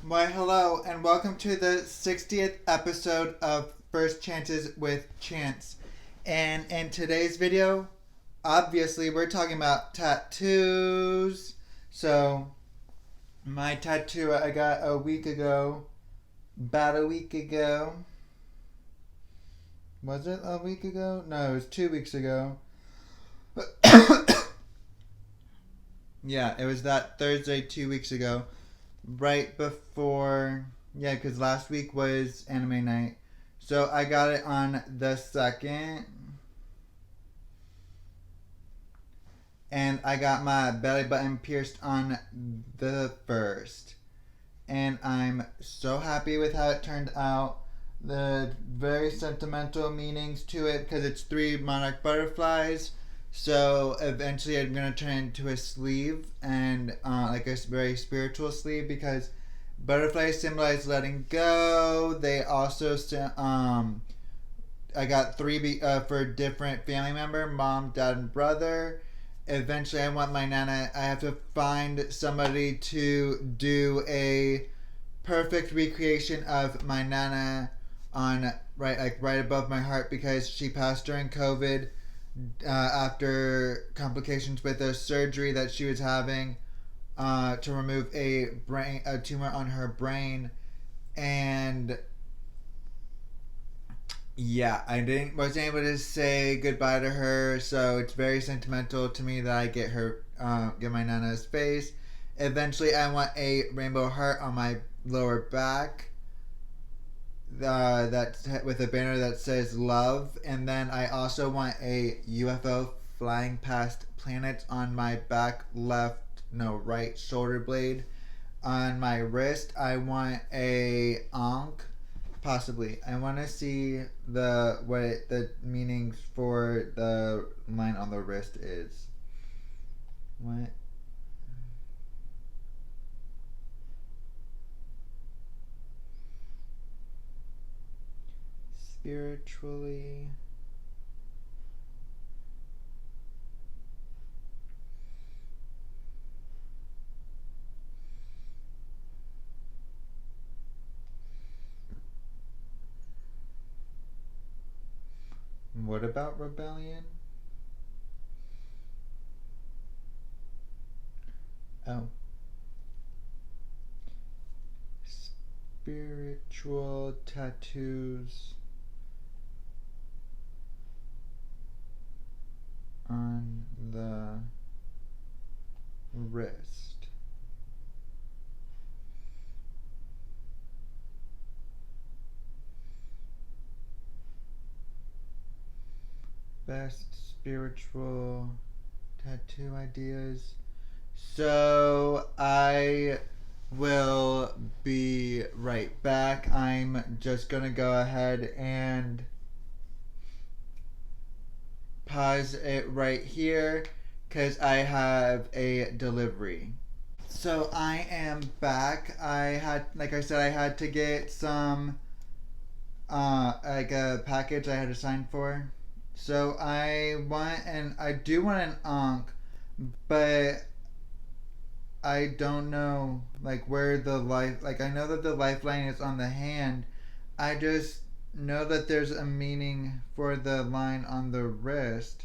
Why, hello, and welcome to the 60th episode of First Chances with Chance. And in today's video, obviously, we're talking about tattoos. So, my tattoo I got a week ago. About a week ago. Was it a week ago? No, it was 2 weeks ago. Yeah, it was that Thursday 2 weeks ago. Right before, yeah, because last week was anime night. So I got it on the 2nd. And I got my belly button pierced on the 1st. And I'm so happy with how it turned out. The very sentimental meanings to it because it's 3 monarch butterflies. So eventually I'm going to turn into a sleeve and like a very spiritual sleeve because butterflies symbolize letting go. They also, I got 3 for different family member, mom, dad, and brother. Eventually I want my nana, I have to find somebody to do a perfect recreation of my nana on right above my heart because she passed during COVID. After complications with a surgery that she was having to remove a tumor on her brain, and yeah, wasn't able to say goodbye to her, so it's very sentimental to me that I get my nana's face. Eventually, I want a rainbow heart on my lower back. That's with a banner that says love, and then I also want a UFO flying past planets on my right shoulder blade. On my wrist, I want a ankh, possibly. I want to see what the meanings for the line on the wrist is. What? Spiritually. What about rebellion? Oh. Spiritual tattoos on the wrist. Best spiritual tattoo ideas. So I will be right back. I'm just gonna go ahead and pause it right here because I have a delivery. So I am back. Like I said, I had to get some, like a package I had to sign for. So I do want an ankh, but I don't know, like, where I know that the lifeline is on the hand. I just know that there's a meaning for the line on the wrist.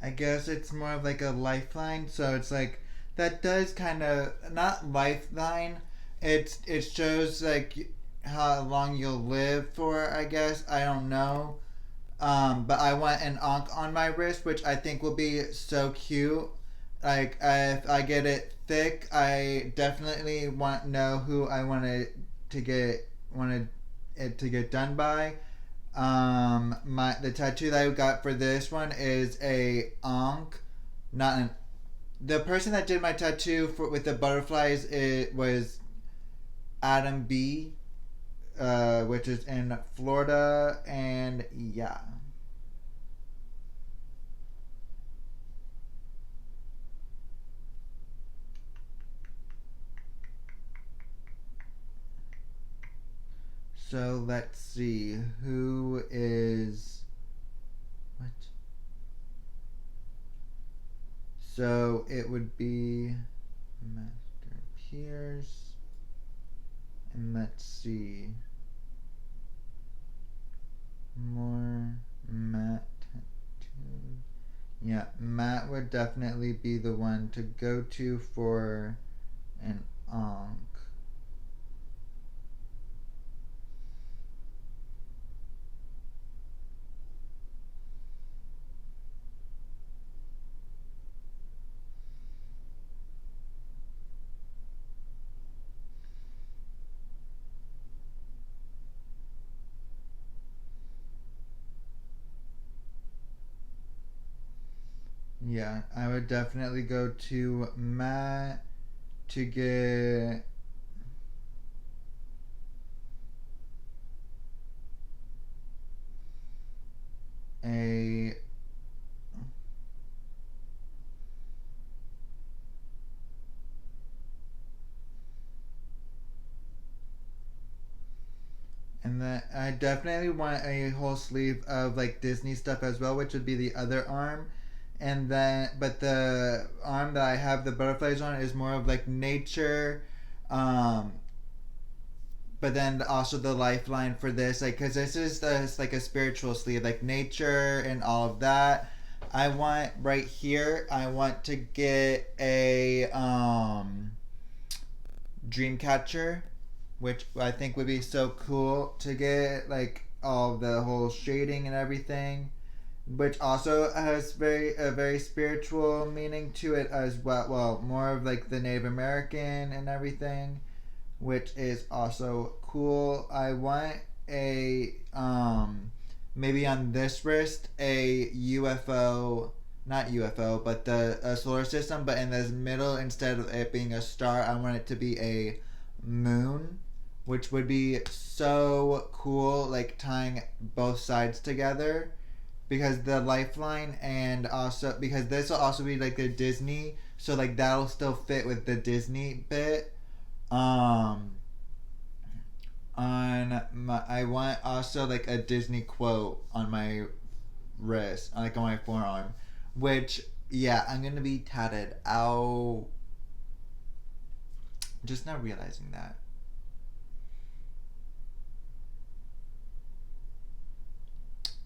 I guess it's more of like a lifeline, so it's like that does kind of not lifeline. It shows like how long you'll live for. I guess I don't know. But I want an ankh on my wrist, which I think will be so cute. Like if I get it thick, I definitely want know who I wanted it to get done by. My the tattoo that I got for this one is a ankh, not an. The person that did my tattoo for with the butterflies it was Adam B, which is in Florida, and yeah. So let's see who is what. So it would be Master Pierce, and let's see more Matt tattoo. Yeah, Matt would definitely be the one to go to for an onk. Yeah, I would definitely go to Matt to get a and then I definitely want a whole sleeve of like Disney stuff as well, which would be the other arm. And then but the arm that I have the butterflies on is more of like nature. Um but then also the lifeline for this like because this like a spiritual sleeve like nature and all of that. I want right here I want to get a dream catcher, which I think would be so cool to get like all the whole shading and everything, which also has very spiritual meaning to it as well. Well, more of like the Native American and everything, which is also cool. I want a maybe on this wrist a UFO, not UFO, but the solar system, but in the middle instead of it being a star, I want it to be a moon, which would be so cool, like tying both sides together because the lifeline and also because this will also be like the Disney, so like that'll still fit with the Disney bit. Um, on my, I want also like a Disney quote on my wrist, like on my forearm, which yeah, I'm gonna be tatted. Ow! Just not realizing that.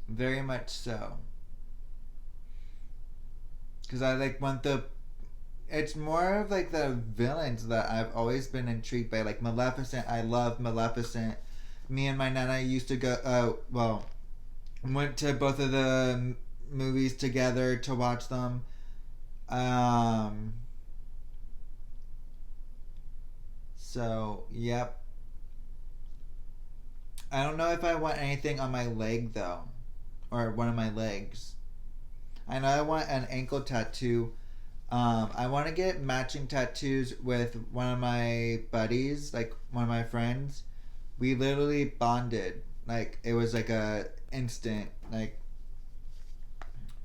Very much so, because I like want the it's more of like the villains that I've always been intrigued by. Like Maleficent, I love Maleficent. Me and my nana used to go. Well, went to both of the movies together to watch them. Um. So yep. I don't know if I want anything on my leg though, or one of my legs. I know I want an ankle tattoo. I want to get matching tattoos with one of my buddies, like one of my friends. We literally bonded. Like it was like a instant like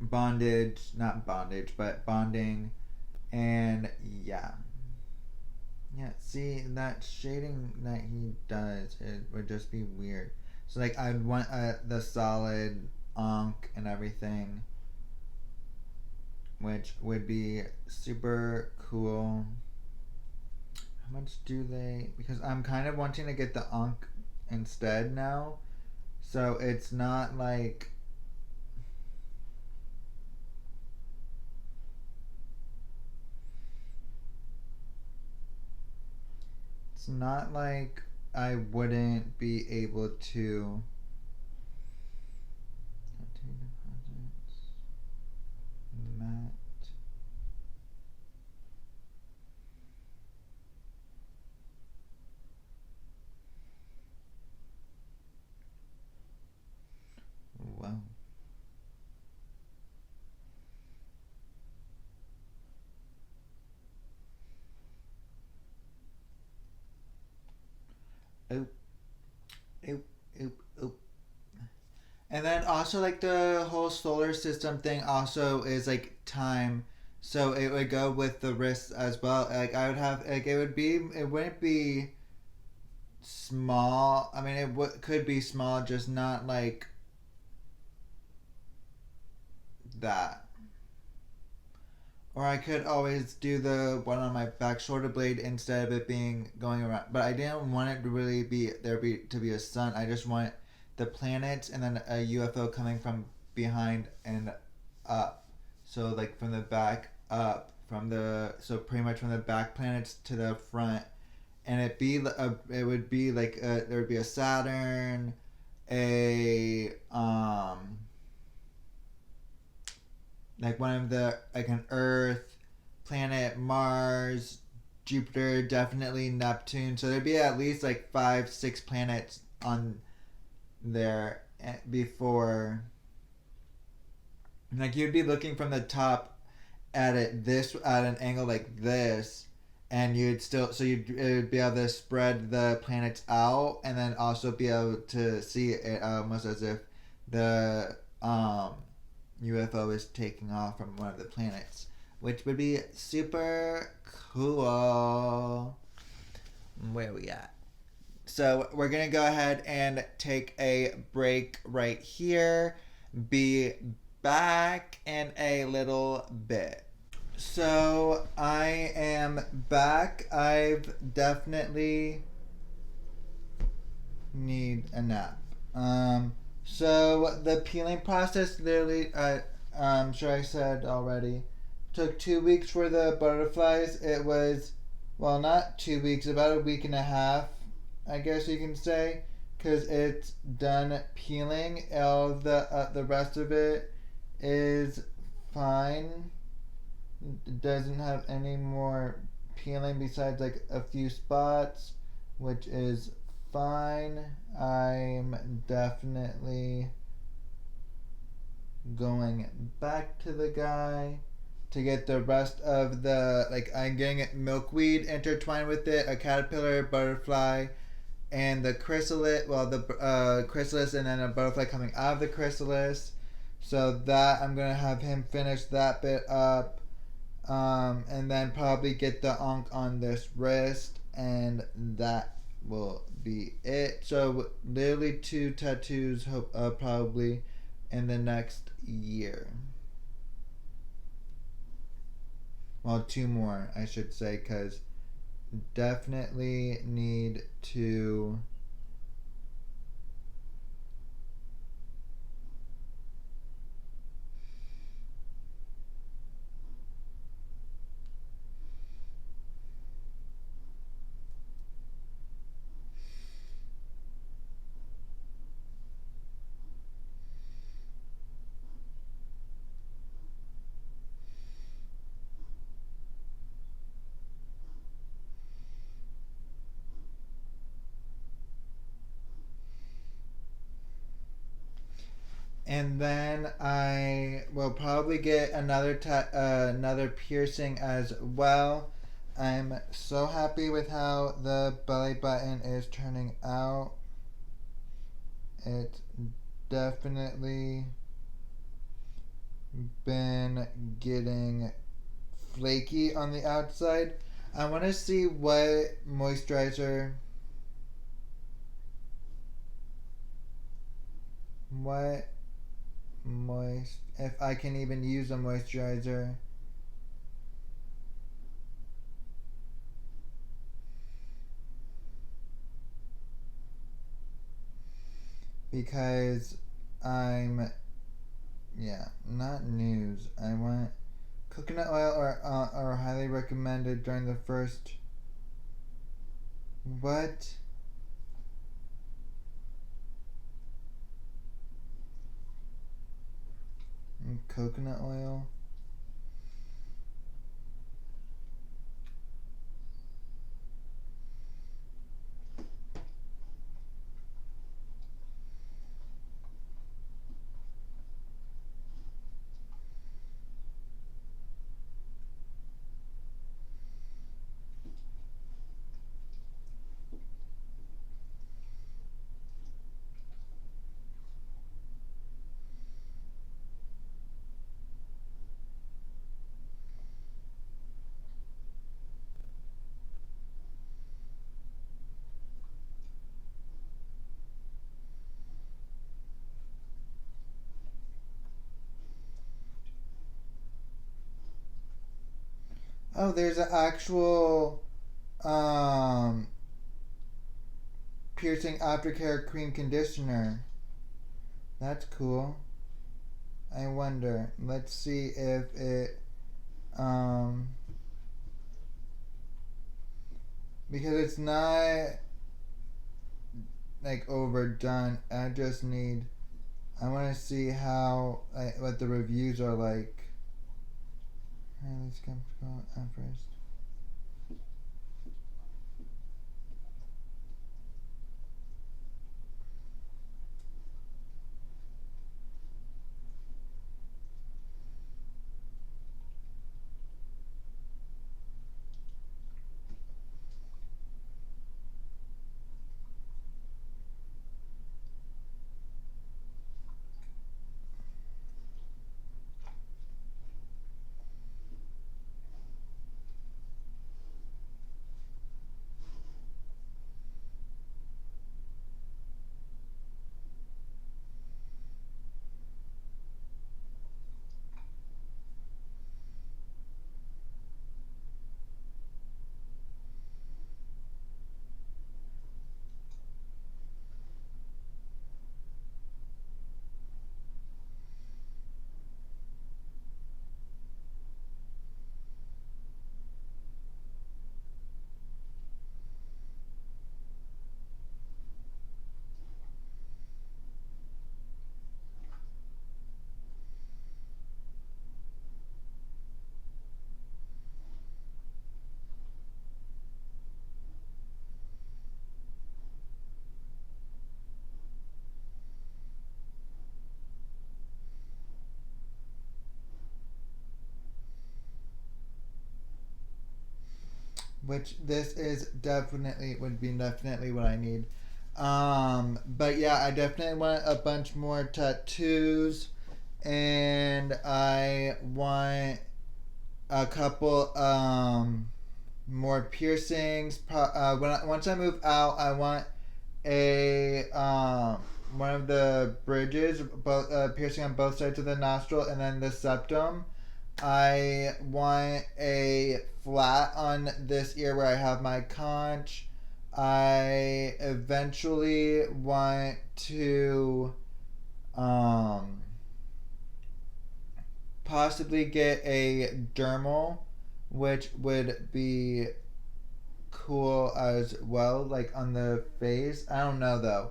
bondage, not bondage, but bonding, and yeah, yeah. See that shading that he does, it would just be weird. So like I'd want the solid onk and everything, which would be super cool. How much do they? Because I'm kind of wanting to get the Ankh instead now, so it's not like it's not like I wouldn't be able to. Oop, oop, oop, oop. And then also like the whole solar system thing also is like time. So it would go with the wrists as well. Like I would have like it wouldn't be small. I mean could be small, just not like that. Or I could always do the one on my back shoulder blade instead of it being going around. But I didn't want it to really be to be a sun. I just want the planets and then a UFO coming from behind and up. So like from the back up, so pretty much from the back planets to the front, and it would be like there would be a Saturn, a like one of the like an Earth, planet Mars, Jupiter, definitely Neptune. So there'd be at least like 5, 6 planets on there before. Like you'd be looking from the top at an angle like this, and it would be able to spread the planets out, and then also be able to see it almost as if the UFO is taking off from one of the planets, which would be super cool. Where are we at? So we're gonna go ahead and take a break right here. Be back in a little bit. So I am back. I've definitely need a nap. So the peeling process literally, I'm sure I said already, took 2 weeks for the butterflies. It was, well, not 2 weeks, about a week and a half, I guess you can say, because it's done peeling. All the rest of it is fine. It doesn't have any more peeling besides like a few spots, which is fine. I'm definitely going back to the guy to get the rest of the, like, I'm getting milkweed intertwined with it, a caterpillar, butterfly, and the chrysalis, well, the chrysalis, and then a butterfly coming out of the chrysalis. So that I'm gonna have him finish that bit up, and then probably get the unk on this wrist, and that will be it. So literally 2 tattoos, probably in the next year. Well, 2 more, I should say, because definitely need to and then I will probably get another piercing as well. I'm so happy with how the belly button is turning out. It's definitely been getting flaky on the outside. I want to see what moisturizer. What if I can even use a moisturizer. Because not news. I want coconut oil are highly recommended during the first. What? Coconut oil? Oh, there's an actual um piercing aftercare cream conditioner. That's cool. I wonder. Let's see if it um because it's not like overdone. I want to see how what the reviews are like. Alright, let's go at first. Which this is definitely what I need. But yeah, I definitely want a bunch more tattoos, and I want a couple more piercings. Once I move out, I want a one of the bridges, both piercing on both sides of the nostril, and then the septum. I want a flat on this ear where I have my conch. I eventually want to um, possibly get a dermal, which would be cool as well, like on the face. I don't know though.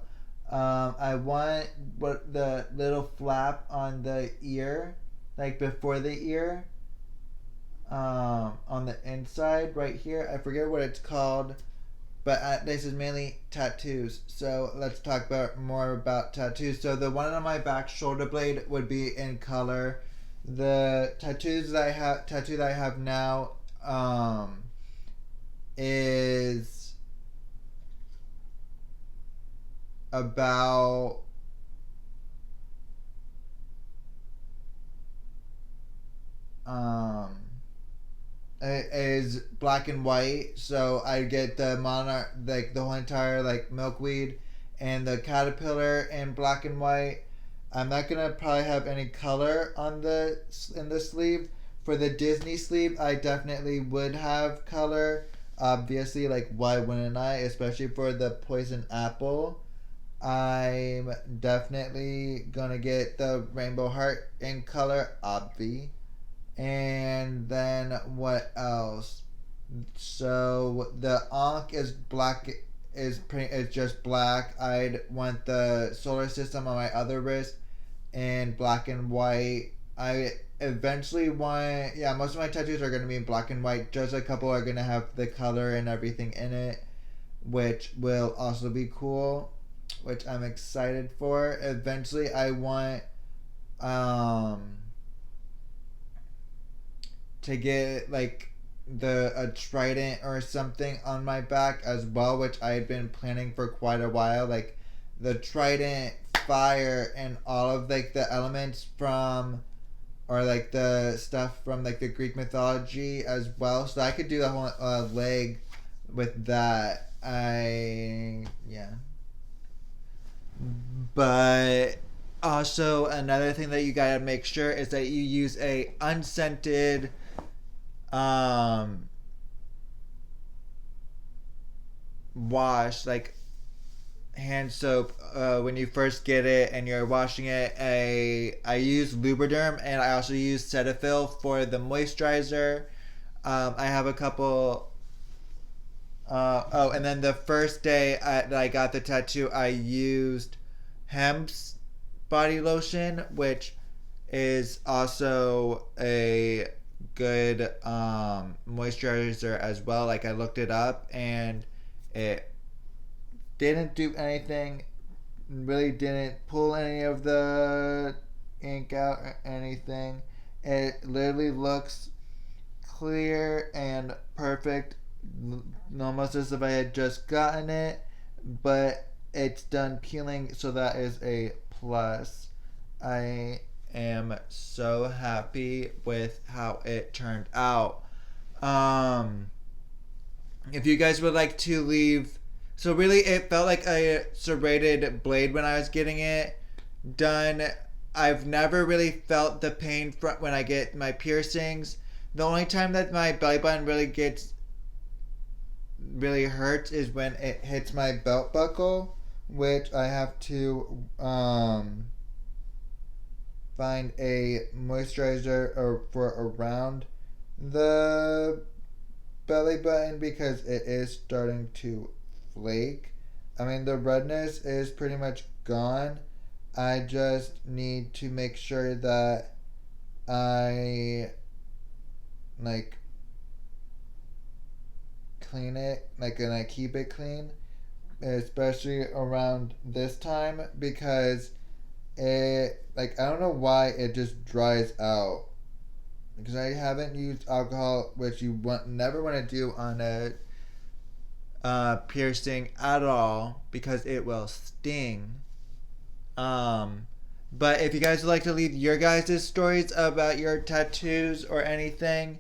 I want what the little flap on the ear, like before the ear, on the inside right here. I forget what it's called, but this is mainly tattoos. So let's talk more about tattoos. So the one on my back shoulder blade would be in color. The tattoo that I have now, is about um is black and white. So I get the monarch, like the whole entire like milkweed and the caterpillar in black and white. I'm not gonna probably have any color on the sleeve. For the Disney sleeve, I definitely would have color. Obviously, like why wouldn't I? Especially for the poison apple. I'm definitely gonna get the rainbow heart in color, obvi. And then what else? So the Ankh is black, is just black. I'd want the solar system on my other wrist in black and white. I eventually want, yeah, most of my tattoos are gonna be in black and white. Just a couple are gonna have the color and everything in it, which will also be cool, which I'm excited for. Eventually, I want um to get like the a trident or something on my back as well, which I had been planning for quite a while. Like the trident, fire, and all of like the elements from, or like the stuff from like the Greek mythology as well. So I could do a whole leg with that. Yeah. But also another thing that you gotta make sure is that you use a unscented um wash, like hand soap, when you first get it and you're washing it. I use Lubriderm, and I also use Cetaphil for the moisturizer. I have a couple. And then the first day that I got the tattoo, I used Hemp's body lotion, which is also a good moisturizer as well. Like, I looked it up, and it didn't do anything. Really didn't pull any of the ink out or anything. It literally looks clear and perfect, almost as if I had just gotten it, but it's done peeling, so that is a plus. I am so happy with how it turned out. If you guys would like to leave, so really it felt like a serrated blade when I was getting it done. I've never really felt the pain when I get my piercings. The only time that my belly button really hurts is when it hits my belt buckle, which I have to find a moisturizer for around the belly button, because it is starting to flake. I mean, the redness is pretty much gone. I just need to make sure that I like clean it, like, and I keep it clean, especially around this time, because it, like, I don't know why it just dries out, because I haven't used alcohol, which you never want to do on a piercing at all, because it will sting. But if you guys would like to leave your guys' stories about your tattoos or anything,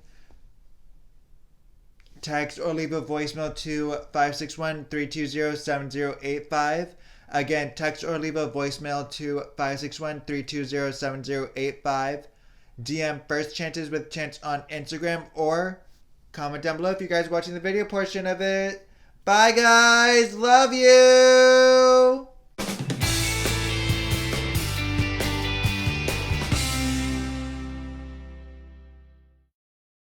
text or leave a voicemail to 561-320-7085. Again, text or leave a voicemail to 561-320-7085. DM First Chances with Chance on Instagram, or comment down below if you guys are watching the video portion of it. Bye guys, love you!